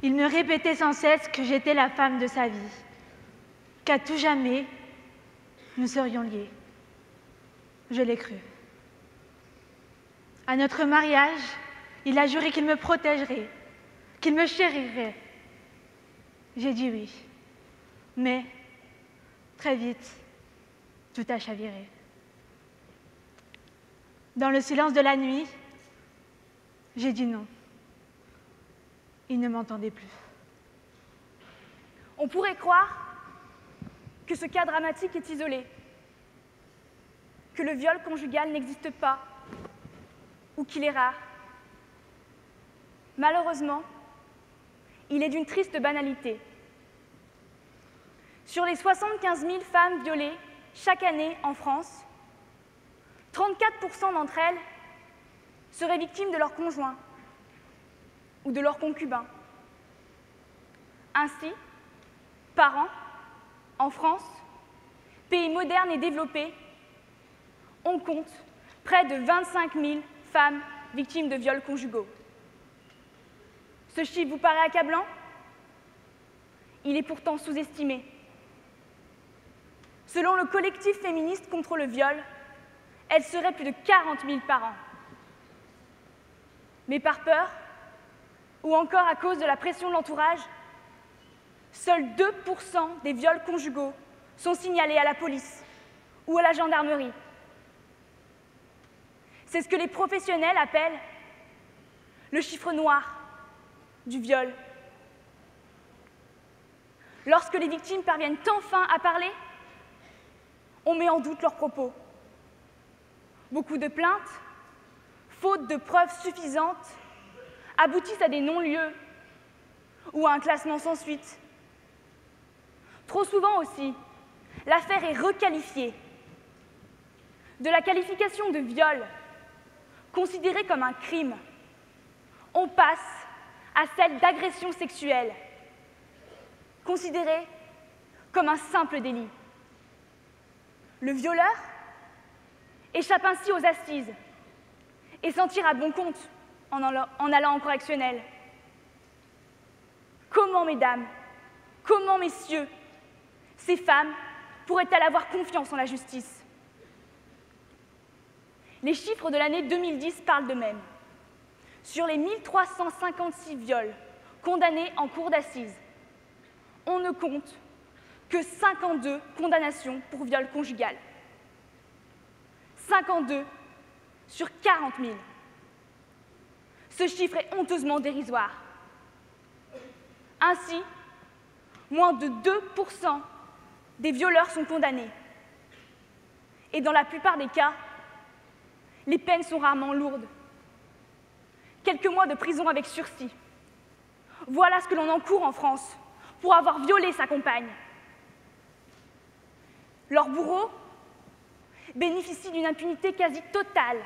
Il me répétait sans cesse que j'étais la femme de sa vie, qu'à tout jamais, nous serions liés. Je l'ai cru. À notre mariage, il a juré qu'il me protégerait, qu'il me chérirait. J'ai dit oui, mais très vite, tout a chaviré. Dans le silence de la nuit, j'ai dit non. Il ne m'entendait plus. On pourrait croire que ce cas dramatique est isolé, que le viol conjugal n'existe pas ou qu'il est rare. Malheureusement, il est d'une triste banalité. Sur les 75 000 femmes violées chaque année en France, 34% d'entre elles seraient victimes de leur conjoint ou de leur concubin. Ainsi, par an, en France, pays moderne et développé, on compte près de 25 000 femmes victimes de viols conjugaux. Ce chiffre vous paraît accablant? Il est pourtant sous-estimé. Selon le collectif féministe contre le viol, elles seraient plus de 40 000 par an. Mais par peur, ou encore à cause de la pression de l'entourage, seuls 2% des viols conjugaux sont signalés à la police ou à la gendarmerie. C'est ce que les professionnels appellent le chiffre noir du viol. Lorsque les victimes parviennent enfin à parler, on met en doute leurs propos. Beaucoup de plaintes, faute de preuves suffisantes, aboutissent à des non-lieux ou à un classement sans suite. Trop souvent aussi, l'affaire est requalifiée. De la qualification de viol, considérée comme un crime, on passe à celle d'agression sexuelle, considérée comme un simple délit. Le violeur échappe ainsi aux assises et s'en tire à bon compte en allant en correctionnel. Comment, mesdames, comment, messieurs, ces femmes pourraient-elles avoir confiance en la justice? Les chiffres de l'année 2010 parlent d'eux-mêmes. Sur les 1356 viols condamnés en cour d'assises, on ne compte que 52 condamnations pour viol conjugal. 52 sur 40 000. Ce chiffre est honteusement dérisoire. Ainsi, moins de 2% des violeurs sont condamnés. Et dans la plupart des cas, les peines sont rarement lourdes. Quelques mois de prison avec sursis. Voilà ce que l'on encourt en France pour avoir violé sa compagne. Leurs bourreaux bénéficient d'une impunité quasi totale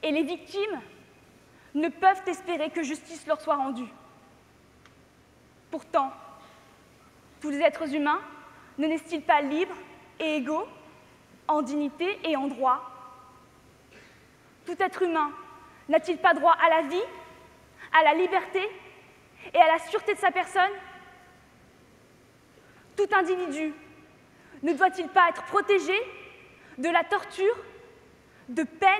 et les victimes ne peuvent espérer que justice leur soit rendue. Pourtant, tous les êtres humains ne naissent-ils pas libres et égaux, en dignité et en droit? Tout être humain n'a-t-il pas droit à la vie, à la liberté et à la sûreté de sa personne? Tout individu ne doit-il pas être protégé de la torture, de peines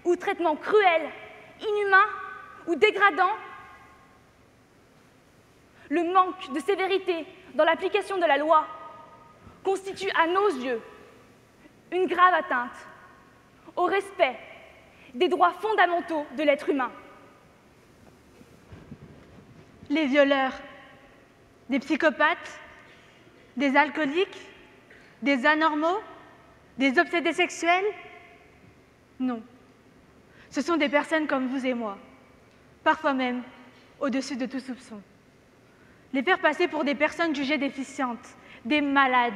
ou traitements cruels, inhumains ou dégradants? Le manque de sévérité dans l'application de la loi constitue à nos yeux une grave atteinte au respect des droits fondamentaux de l'être humain. Les violeurs, des psychopathes, des alcooliques, des anormaux, des obsédés sexuels? Non. Ce sont des personnes comme vous et moi, parfois même au-dessus de tout soupçon. Les faire passer pour des personnes jugées déficientes, des malades,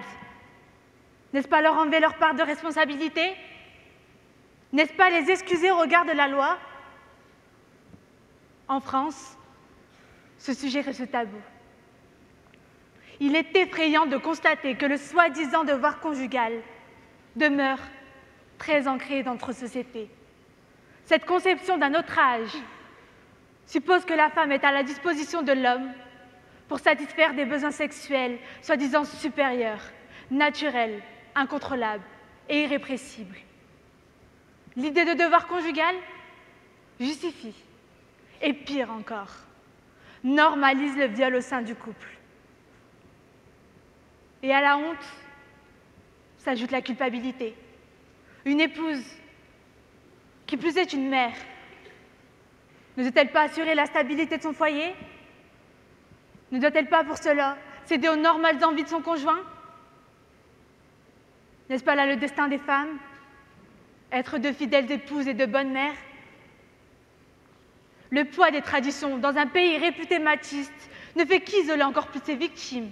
n'est-ce pas leur enlever leur part de responsabilité? N'est-ce pas les excuser au regard de la loi? En France, ce sujet reste tabou. Il est effrayant de constater que le soi-disant devoir conjugal demeure très ancré dans notre société. Cette conception d'un autre âge suppose que la femme est à la disposition de l'homme pour satisfaire des besoins sexuels soi-disant supérieurs, naturels, incontrôlables et irrépressibles. L'idée de devoir conjugal justifie, et pire encore, normalise le viol au sein du couple. Et à la honte s'ajoute la culpabilité. Une épouse, qui plus est une mère, ne doit-elle pas assurer la stabilité de son foyer? Ne doit-elle pas pour cela céder aux normales envies de son conjoint? N'est-ce pas là le destin des femmes? Être de fidèles épouses et de bonnes mères? Le poids des traditions dans un pays réputé machiste ne fait qu'isoler encore plus ses victimes.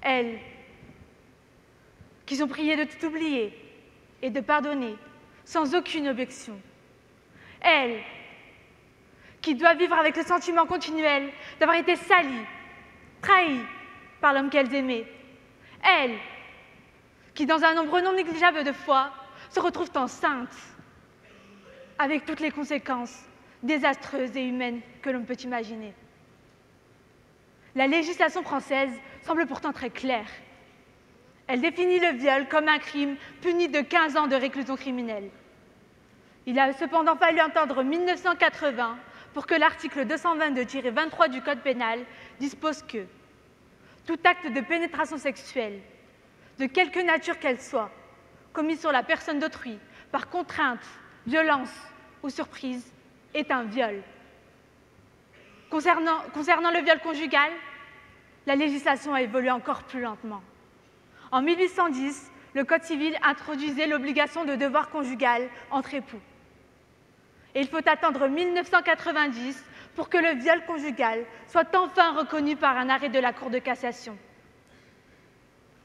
Elles, qui sont priées de tout oublier et de pardonner sans aucune objection. Elles, qui doivent vivre avec le sentiment continuel d'avoir été salies, trahies par l'homme qu'elles aimaient. Elles, qui, dans un nombre non négligeable de fois, se retrouvent enceintes, avec toutes les conséquences désastreuses et humaines que l'on peut imaginer. La législation française semble pourtant très claire. Elle définit le viol comme un crime puni de 15 ans de réclusion criminelle. Il a cependant fallu attendre 1980 pour que l'article 222-23 du Code pénal dispose que tout acte de pénétration sexuelle, de quelque nature qu'elle soit, commis sur la personne d'autrui par contrainte, violence ou surprise, est un viol. Concernant le viol conjugal, la législation a évolué encore plus lentement. En 1810, le Code civil introduisait l'obligation de devoir conjugal entre époux. Et il faut attendre 1990 pour que le viol conjugal soit enfin reconnu par un arrêt de la Cour de cassation.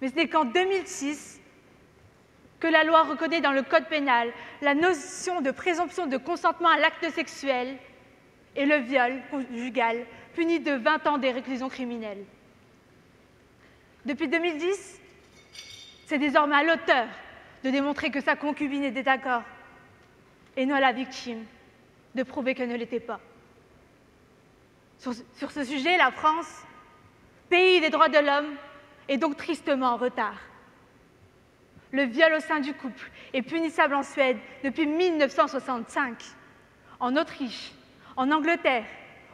Mais ce n'est qu'en 2006 que la loi reconnaît dans le Code pénal la notion de présomption de consentement à l'acte sexuel et le viol conjugal puni de 20 ans de réclusion criminelle. Depuis 2010, c'est désormais à l'auteur de démontrer que sa concubine était d'accord et non à la victime de prouver qu'elle ne l'était pas. Sur ce sujet, la France, pays des droits de l'homme, est donc tristement en retard. Le viol au sein du couple est punissable en Suède depuis 1965, en Autriche, en Angleterre,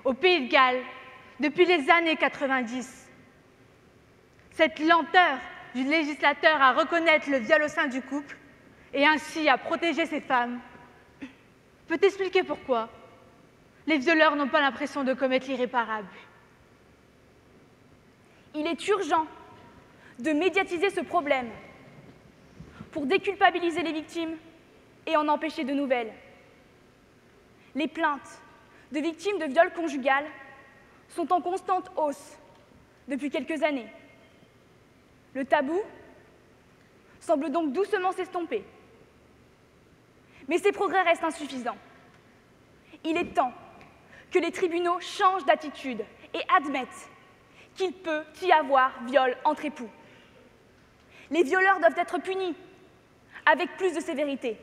au Pays de Galles, depuis les années 90. Cette lenteur du législateur à reconnaître le viol au sein du couple et ainsi à protéger ces femmes peut expliquer pourquoi les violeurs n'ont pas l'impression de commettre l'irréparable. Il est urgent de médiatiser ce problème pour déculpabiliser les victimes et en empêcher de nouvelles. Les plaintes de victimes de viol conjugal sont en constante hausse depuis quelques années. Le tabou semble donc doucement s'estomper. Mais ces progrès restent insuffisants. Il est temps que les tribunaux changent d'attitude et admettent qu'il peut y avoir viol entre époux. Les violeurs doivent être punis avec plus de sévérité.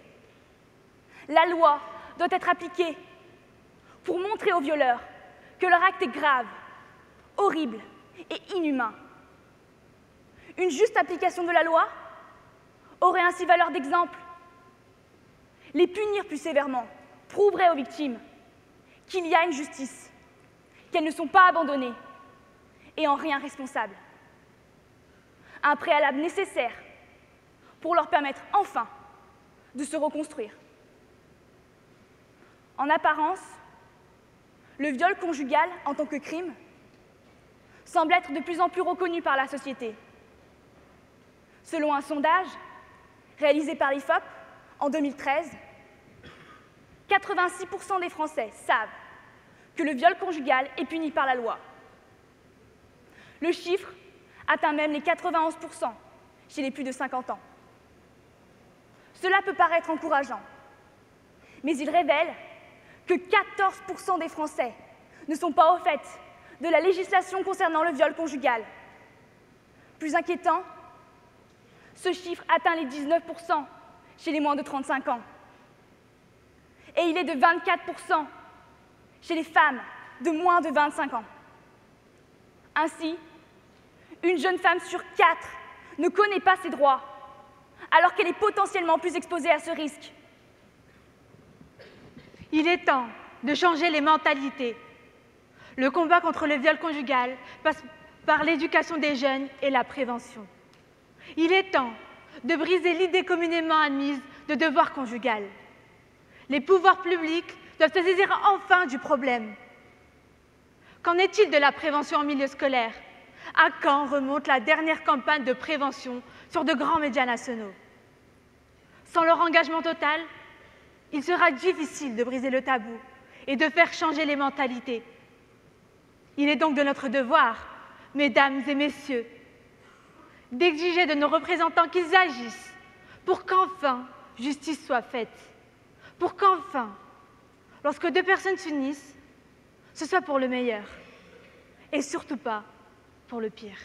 La loi doit être appliquée pour montrer aux violeurs que leur acte est grave, horrible et inhumain. Une juste application de la loi aurait ainsi valeur d'exemple. Les punir plus sévèrement prouverait aux victimes qu'il y a une justice, qu'elles ne sont pas abandonnées et en rien responsables. Un préalable nécessaire pour leur permettre enfin de se reconstruire. En apparence, le viol conjugal en tant que crime semble être de plus en plus reconnu par la société. Selon un sondage réalisé par l'IFOP en 2013, 86% des Français savent que le viol conjugal est puni par la loi. Le chiffre atteint même les 91% chez les plus de 50 ans. Cela peut paraître encourageant, mais il révèle que 14% des Français ne sont pas au fait de la législation concernant le viol conjugal. Plus inquiétant, ce chiffre atteint les 19% chez les moins de 35 ans. Et il est de 24% chez les femmes de moins de 25 ans. Ainsi, une jeune femme sur 4 ne connaît pas ses droits, alors qu'elle est potentiellement plus exposée à ce risque. Il est temps de changer les mentalités. Le combat contre le viol conjugal passe par l'éducation des jeunes et la prévention. Il est temps de briser l'idée communément admise de devoir conjugal. Les pouvoirs publics doivent se saisir enfin du problème. Qu'en est-il de la prévention en milieu scolaire? À quand remonte la dernière campagne de prévention sur de grands médias nationaux? Sans leur engagement total, il sera difficile de briser le tabou et de faire changer les mentalités. Il est donc de notre devoir, mesdames et messieurs, d'exiger de nos représentants qu'ils agissent pour qu'enfin justice soit faite, pour qu'enfin, lorsque deux personnes s'unissent, ce soit pour le meilleur et surtout pas pour le pire.